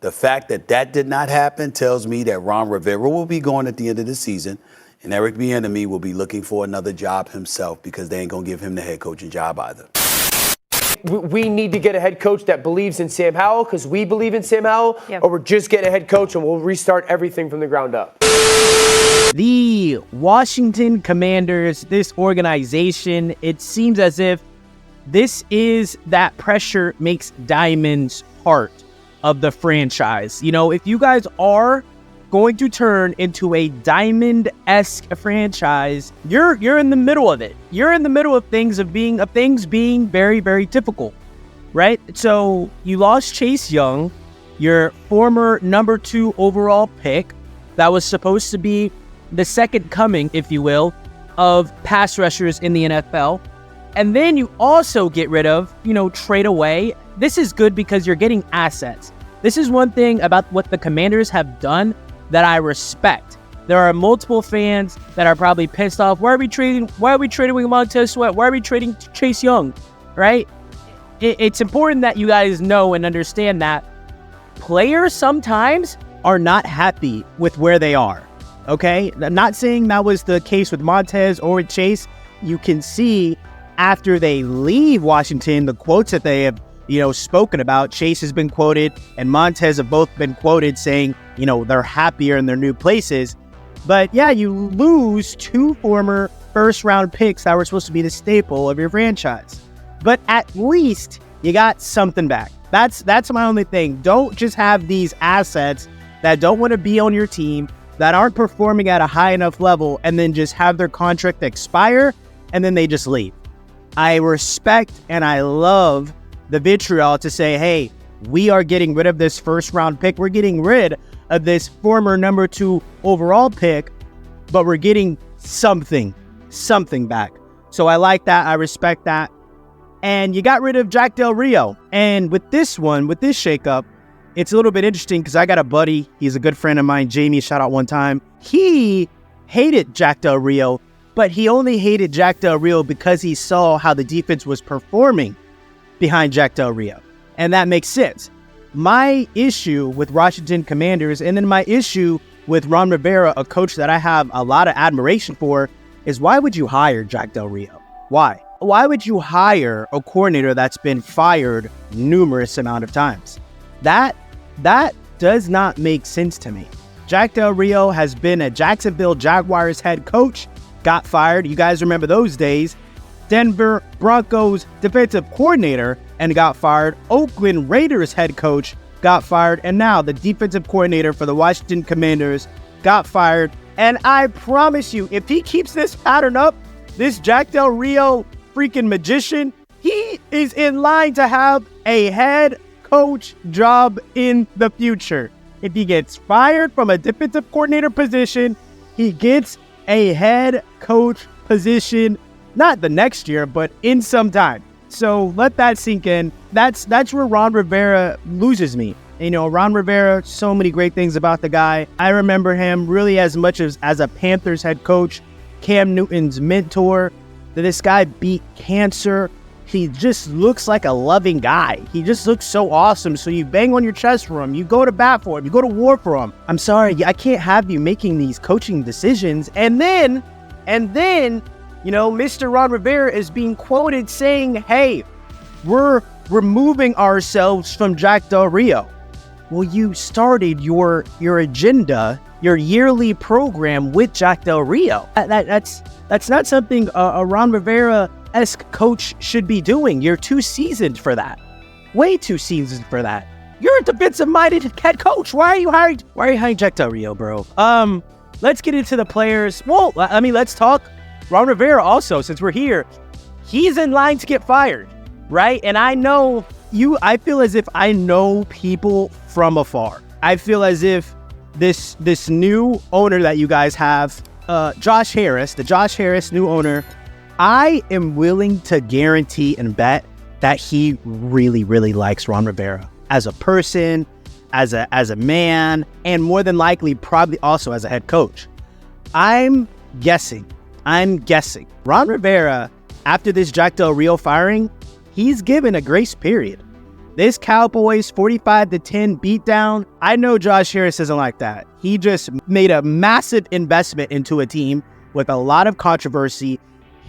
The fact that that did not happen tells me that Ron Rivera will be going at the end of the season, and Eric Bieniemy will be looking for another job himself because they ain't going to give him the head coaching job either. We need to get a head coach that believes in Sam Howell because we believe in Sam Howell, or we're just getting a head coach and we'll restart everything from the ground up. The Washington Commanders, this organization, it seems as if this is that pressure makes diamonds part of the franchise. You know, if you guys are going to turn into a diamond-esque franchise, you're in the middle of it. You're in the middle of things being very, very difficult, right? So you lost Chase Young, your former number 2 overall pick that was supposed to be the second coming, if you will, of pass rushers in the NFL. And then you also get rid of, trade away. This is good because you're getting assets. This is one thing about what the Commanders have done that I respect. There are multiple fans that are probably pissed off. Why are we trading with Montez Sweat? Why are we trading Chase Young? Right? It's important that you guys know and understand that players sometimes are not happy with where they are. Okay? I'm not saying that was the case with Montez or with Chase. You can see after they leave Washington, the quotes that they have, spoken about. Chase has been quoted and Montez have both been quoted saying, they're happier in their new places. But yeah, you lose 2 former first-round picks that were supposed to be the staple of your franchise. But at least you got something back. That's my only thing. Don't just have these assets that don't want to be on your team, that aren't performing at a high enough level, and then just have their contract expire, and then they just leave. I respect and I love the vitriol to say, hey, we are getting rid of this first-round pick. We're getting rid of this former number 2 overall pick, but we're getting something back. So I like that. I respect that. And you got rid of Jack Del Rio. And with this shakeup, it's a little bit interesting because I got a buddy. He's a good friend of mine, Jamie, shout out one time. He hated Jack Del Rio, but he only hated Jack Del Rio because he saw how the defense was performing behind Jack Del Rio. And that makes sense. My issue with Washington Commanders, and then my issue with Ron Rivera, a coach that I have a lot of admiration for, is why would you hire Jack Del Rio? Why? Why would you hire a coordinator that's been fired numerous amount of times? That does not make sense to me. Jack Del Rio has been a Jacksonville Jaguars head coach, got fired. You guys remember those days. Denver Broncos defensive coordinator and got fired. Oakland Raiders head coach got fired. And now the defensive coordinator for the Washington Commanders got fired. And I promise you, if he keeps this pattern up, this Jack Del Rio freaking magician, he is in line to have a head coach job in the future. If he gets fired from a defensive coordinator position, he gets a head coach position, not the next year, but in some time. So let that sink in. That's where Ron Rivera loses me. Ron Rivera, so many great things about the guy. I remember him really as much as a Panthers head coach, Cam Newton's mentor. This guy beat cancer. He just looks like a loving guy. He just looks so awesome. So you bang on your chest for him. You go to bat for him. You go to war for him. I'm sorry, I can't have you making these coaching decisions. And then, Mr. Ron Rivera is being quoted saying, hey, we're removing ourselves from Jack Del Rio. Well, you started your agenda, your yearly program with Jack Del Rio. That's not something a Ron Rivera-esque coach should be doing. You're too seasoned for that. Way too seasoned for that. You're a defensive-minded head coach. Why are you hiring Jack Del Rio, bro? Let's get into the players. Well, let's talk Ron Rivera also, since we're here. He's in line to get fired, right? And I feel as if I know people from afar. I feel as if this new owner that you guys have, Josh Harris, new owner, I am willing to guarantee and bet that he really, really likes Ron Rivera as a person, as a man, and more than likely, probably also as a head coach. I'm guessing. Ron Rivera, after this Jack Del Rio firing, he's given a grace period. This Cowboys 45-10 beatdown, I know Josh Harris isn't like that. He just made a massive investment into a team with a lot of controversy.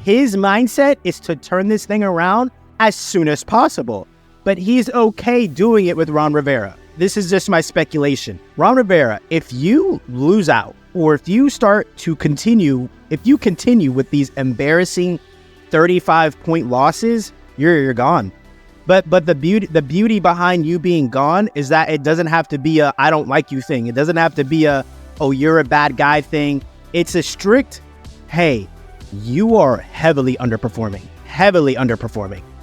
His mindset is to turn this thing around as soon as possible. But he's okay doing it with Ron Rivera. This is just my speculation. Ron Rivera, if you lose out, or if you continue with these embarrassing 35-point losses, you're gone. But the beauty behind you being gone is that it doesn't have to be a I don't like you thing. It doesn't have to be a oh you're a bad guy thing. It's a strict, hey, you are heavily underperforming,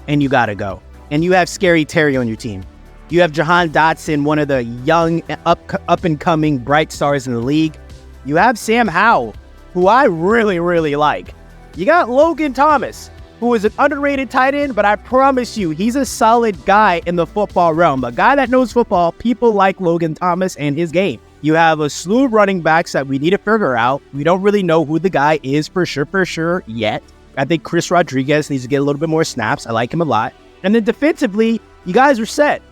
and you gotta go. And you have Scary Terry on your team. You have Jahan Dotson, one of the young up and coming bright stars in the league. You have Sam Howell, who I really, really like. You got Logan Thomas, who is an underrated tight end, but I promise you, he's a solid guy in the football realm. A guy that knows football, people like Logan Thomas and his game. You have a slew of running backs that we need to figure out. We don't really know who the guy is for sure yet. I think Chris Rodriguez needs to get a little bit more snaps. I like him a lot. And then defensively, you guys are set.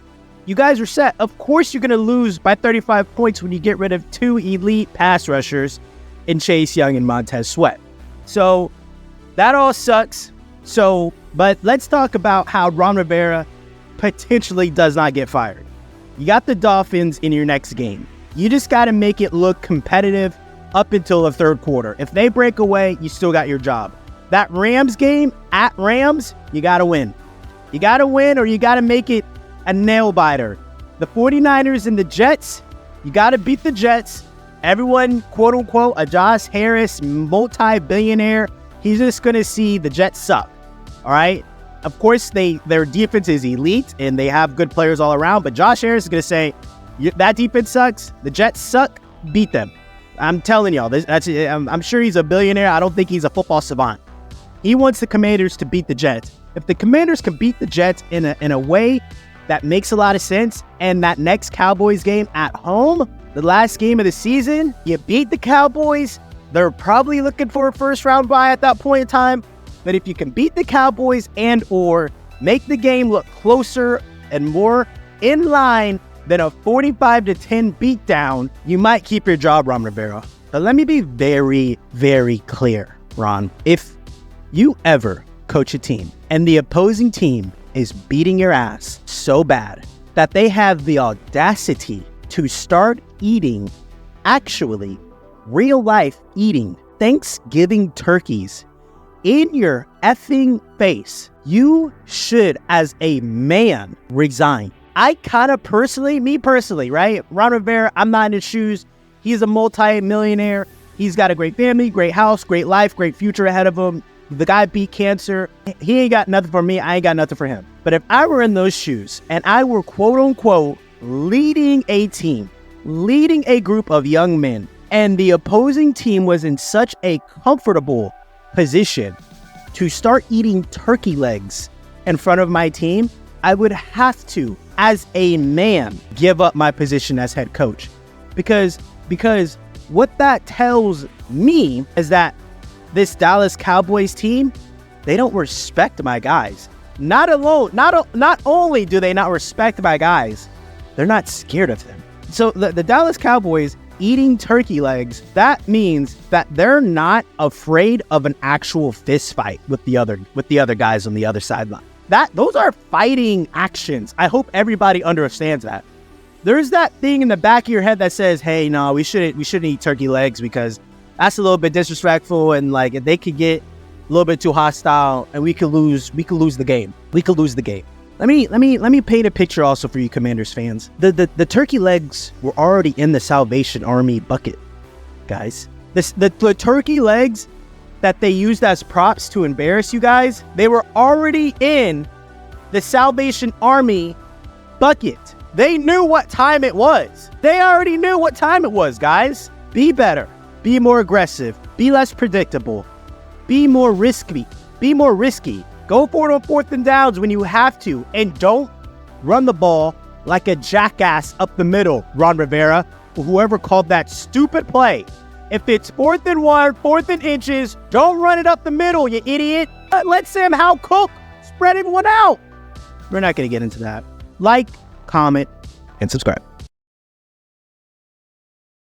Of course, you're going to lose by 35 points when you get rid of two elite pass rushers in Chase Young and Montez Sweat. So that all sucks. But let's talk about how Ron Rivera potentially does not get fired. You got the Dolphins in your next game. You just got to make it look competitive up until the third quarter. If they break away, you still got your job. That Rams game at Rams, you got to win. You got to win or you got to make it a nail biter. The 49ers and the Jets, you got to beat the Jets. Everyone, quote unquote, a Josh Harris multi-billionaire, he's just going to see the Jets suck. All right. Of course, their defense is elite and they have good players all around. But Josh Harris is going to say, that defense sucks. The Jets suck. Beat them. I'm telling y'all, I'm sure he's a billionaire. I don't think he's a football savant. He wants the Commanders to beat the Jets. If the Commanders can beat the Jets in a way that makes a lot of sense, and that next Cowboys game at home, the last game of the season, you beat the Cowboys, they're probably looking for a first-round bye at that point in time. But if you can beat the Cowboys and or make the game look closer and more in line than a 45-10 beatdown, you might keep your job, Ron Rivera. But let me be very, very clear, Ron. If you ever coach a team and the opposing team is beating your ass so bad that they have the audacity to start eating, actually, real life eating Thanksgiving turkeys in your effing face, you should, as a man, resign. I kind of me personally, right? Ron Rivera, I'm not in his shoes. He's a multi-millionaire. He's got a great family, great house, great life, great future ahead of him. The guy beat cancer. He ain't got nothing for me. I ain't got nothing for him. But if I were in those shoes and I were quote unquote leading a team, leading a group of young men, and the opposing team was in such a comfortable position to start eating turkey legs in front of my team, I would have to, as a man, give up my position as head coach. Because what that tells me is that this Dallas Cowboys team, they don't respect my guys. Not only do they not respect my guys, they're not scared of them. So the Dallas Cowboys eating turkey legs, that means that they're not afraid of an actual fist fight with the other guys on the other sideline. Those are fighting actions. I hope everybody understands that. There's that thing in the back of your head that says, hey, no, we shouldn't eat turkey legs because that's a little bit disrespectful, and like if they could get a little bit too hostile and we could lose the game. Let me paint a picture also for you Commanders fans. The turkey legs were already in the Salvation Army bucket, guys. The turkey legs that they used as props to embarrass you guys, they were already in the Salvation Army bucket. They knew what time it was. They already knew what time it was, guys. Be better. Be more aggressive. Be less predictable. Be more risky. Go for it on 4th and downs when you have to. And don't run the ball like a jackass up the middle, Ron Rivera, or whoever called that stupid play. If it's 4th and 1, 4th and inches, don't run it up the middle, you idiot. Let Sam Howell cook. Spread everyone out. We're not going to get into that. like, comment, and subscribe.